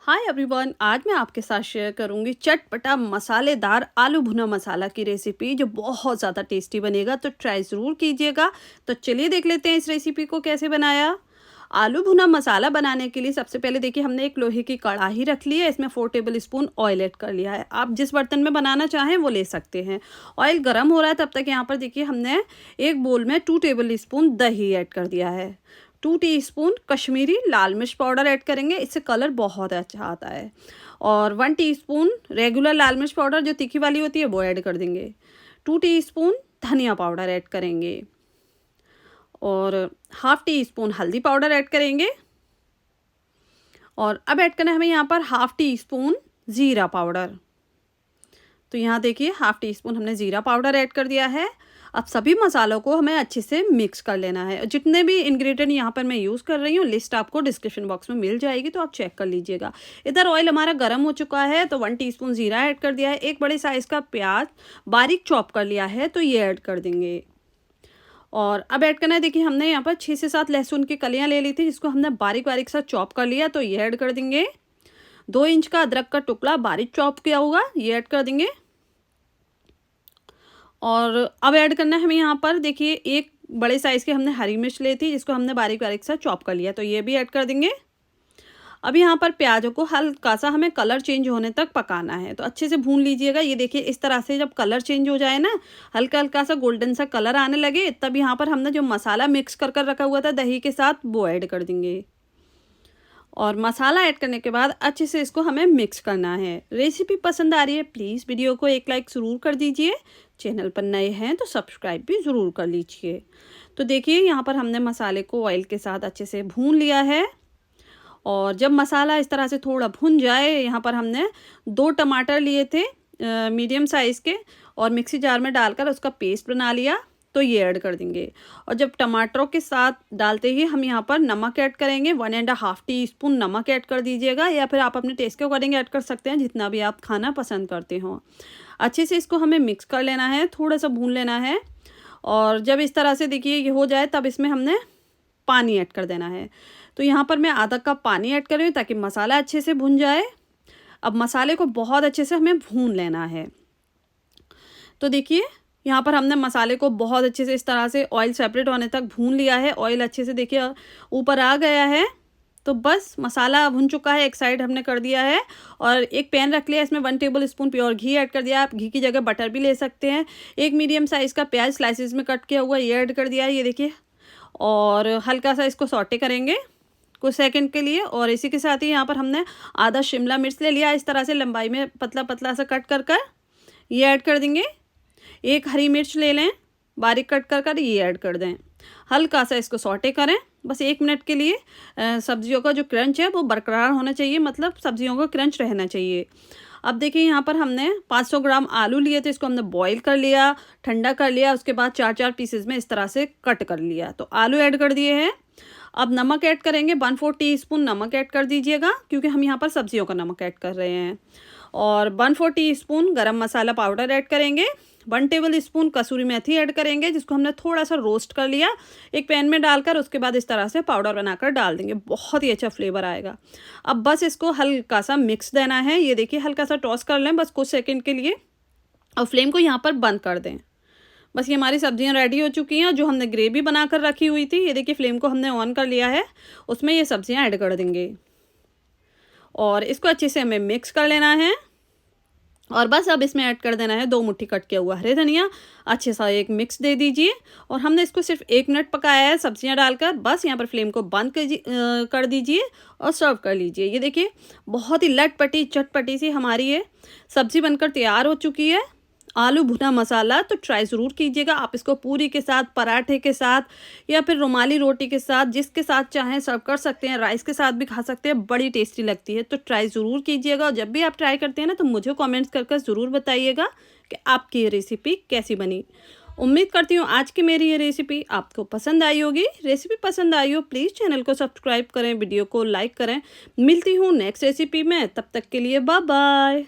Hi everyone, आज मैं आपके साथ शेयर करूंगी चटपटा मसालेदार आलू भुना मसाला की रेसिपी जो बहुत ज़्यादा टेस्टी बनेगा। तो ट्राई ज़रूर कीजिएगा। तो चलिए देख लेते हैं इस रेसिपी को कैसे बनाया। आलू भुना मसाला बनाने के लिए सबसे पहले देखिए हमने एक लोहे की कढ़ाई रख ली है। इसमें 4 टेबल स्पून ऑयल ऐड कर लिया है। आप जिस बर्तन में बनाना चाहें वो ले सकते हैं। ऑयल गर्म हो रहा है तब तक यहाँ पर देखिए हमने एक बोल में 2 टेबल स्पून दही ऐड कर दिया है। 2 टीस्पून कश्मीरी लाल मिर्च पाउडर ऐड करेंगे, इससे कलर बहुत अच्छा आता है। और 1 टीस्पून रेगुलर लाल मिर्च पाउडर जो तीखी वाली होती है वो ऐड कर देंगे। 2 टीस्पून धनिया पाउडर ऐड करेंगे और हाफ टी स्पून हल्दी पाउडर ऐड करेंगे। और अब ऐड करना है हमें यहाँ पर हाफ टी स्पून ज़ीरा पाउडर। तो यहाँ देखिए हाफ टी स्पून हमने ज़ीरा पाउडर ऐड कर दिया है। अब सभी मसालों को हमें अच्छे से मिक्स कर लेना है। जितने भी इंग्रेडिएंट यहाँ पर मैं यूज़ कर रही हूँ लिस्ट आपको डिस्क्रिप्शन बॉक्स में मिल जाएगी, तो आप चेक कर लीजिएगा। इधर ऑयल हमारा गर्म हो चुका है तो 1 टीस्पून ज़ीरा ऐड कर दिया है। एक बड़े साइज़ का प्याज बारीक चॉप कर लिया है तो ये ऐड कर देंगे। और अब ऐड करना है, देखिए हमने यहाँ पर 6 से 7 लहसुन की कलियाँ ले ली थी जिसको हमने बारीक बारीक सा चॉप कर लिया, तो ये ऐड कर देंगे। 2 इंच का अदरक का टुकड़ा बारीक चॉप किया होगा ये ऐड कर देंगे। और अब ऐड करना है हमें यहाँ पर देखिए एक बड़े साइज़ की हमने हरी मिर्च ली थी जिसको हमने बारीक बारीक सा चॉप कर लिया, तो ये भी ऐड कर देंगे। अब यहाँ पर प्याजों को हल्का सा हमें कलर चेंज होने तक पकाना है, तो अच्छे से भून लीजिएगा। ये देखिए इस तरह से जब कलर चेंज हो जाए ना, हल्का हल्का सा गोल्डन सा कलर आने लगे, तब यहाँ पर हमने जो मसाला मिक्स कर कर रखा हुआ था दही के साथ वो ऐड कर देंगे। और मसाला ऐड करने के बाद अच्छे से इसको हमें मिक्स करना है। रेसिपी पसंद आ रही है प्लीज़ वीडियो को एक लाइक ज़रूर कर दीजिए। चैनल पर नए हैं तो सब्सक्राइब भी ज़रूर कर लीजिए। तो देखिए यहाँ पर हमने मसाले को ऑयल के साथ अच्छे से भून लिया है। और जब मसाला इस तरह से थोड़ा भुन जाए, यहाँ पर हमने 2 टमाटर लिए थे मीडियम साइज़ के और मिक्सी जार में डालकर उसका पेस्ट बना लिया, तो ये ऐड कर देंगे। और जब टमाटरों के साथ डालते ही हम यहाँ पर नमक ऐड करेंगे। 1.5 टीस्पून नमक ऐड कर दीजिएगा, या फिर आप अपने टेस्ट के अकॉर्डिंग ऐड कर सकते हैं जितना भी आप खाना पसंद करते हो। अच्छे से इसको हमें मिक्स कर लेना है, थोड़ा सा भून लेना है। और जब इस तरह से देखिए ये हो जाए तब इसमें हमने पानी ऐड कर देना है। तो यहाँ पर मैं आधा कप पानी ऐड कर रही हूँ ताकि मसाला अच्छे से भुन जाए। अब मसाले को बहुत अच्छे से हमें भून लेना है। तो देखिए यहाँ पर हमने मसाले को बहुत अच्छे से इस तरह से ऑयल सेपरेट होने तक भून लिया है। ऑयल अच्छे से देखिए ऊपर आ गया है, तो बस मसाला भुन चुका है। एक साइड हमने कर दिया है और एक पैन रख लिया, इसमें 1 टेबल स्पून प्योर घी ऐड कर दिया। आप घी की जगह बटर भी ले सकते हैं। एक मीडियम साइज़ का प्याज स्लाइसिस में कट किया हुआ ये ऐड कर दिया है, ये देखिए। और हल्का सा इसको सौटे करेंगे कुछ सेकंड के लिए। और इसी के साथ ही यहाँ पर हमने आधा शिमला मिर्च ले लिया, इस तरह से लंबाई में पतला पतला सा कट कर कर ये ऐड कर देंगे। एक हरी मिर्च ले लें बारीक कट कर कर ये ऐड कर दें। हल्का सा इसको सौटे करें बस 1 मिनट के लिए। सब्जियों का जो क्रंच है वो बरकरार होना चाहिए, मतलब सब्जियों का क्रंच रहना चाहिए। अब देखिए यहाँ पर हमने 500 ग्राम आलू लिए थे, इसको हमने बॉईल कर लिया, ठंडा कर लिया, उसके बाद 4-4 पीसेज में इस तरह से कट कर लिया। तो आलू ऐड कर दिए हैं। अब नमक ऐड करेंगे, 1/4 टीस्पून नमक ऐड कर दीजिएगा क्योंकि हम यहाँ पर सब्जियों का नमक ऐड कर रहे हैं। और 1/4 टीस्पून गरम मसाला पाउडर ऐड करेंगे। 1 टेबल स्पून कसूरी मेथी ऐड करेंगे जिसको हमने थोड़ा सा रोस्ट कर लिया एक पैन में डालकर, उसके बाद इस तरह से पाउडर बनाकर डाल देंगे, बहुत ही अच्छा फ्लेवर आएगा। अब बस इसको हल्का सा मिक्स देना है। ये देखिए हल्का सा टॉस कर लें बस कुछ सेकंड के लिए और फ्लेम को यहाँ पर बंद कर दें। बस ये हमारी सब्जियां रेडी हो चुकी हैं। जो हमने ग्रेवी बनाकर रखी हुई थी, ये देखिए फ्लेम को हमने ऑन कर लिया है, उसमें ये सब्जियां ऐड कर देंगे और इसको अच्छे से हमें मिक्स कर लेना है। और बस अब इसमें ऐड कर देना है 2 मुट्ठी कट किया हुआ हरे धनिया। अच्छे सा एक मिक्स दे दीजिए और हमने इसको सिर्फ 1 मिनट पकाया है सब्जियां डालकर। बस यहाँ पर फ्लेम को बंद कर दीजिए और सर्व कर लीजिए। ये देखिए बहुत ही लटपटी चटपटी सी हमारी ये सब्जी बनकर तैयार हो चुकी है, आलू भुना मसाला। तो ट्राई ज़रूर कीजिएगा। आप इसको पूरी के साथ, पराठे के साथ या फिर रुमाली रोटी के साथ, जिसके साथ चाहें सर्व कर सकते हैं। राइस के साथ भी खा सकते हैं, बड़ी टेस्टी लगती है। तो ट्राई ज़रूर कीजिएगा और जब भी आप ट्राई करते हैं ना तो मुझे कमेंट्स कर कर ज़रूर बताइएगा कि आपकी ये रेसिपी कैसी बनी। उम्मीद करती हूँ आज की मेरी ये रेसिपी आपको पसंद आई होगी। रेसिपी पसंद आई हो प्लीज़ चैनल को सब्सक्राइब करें, वीडियो को लाइक करें। मिलती हूँ नेक्स्ट रेसिपी में, तब तक के लिए बाय बाय।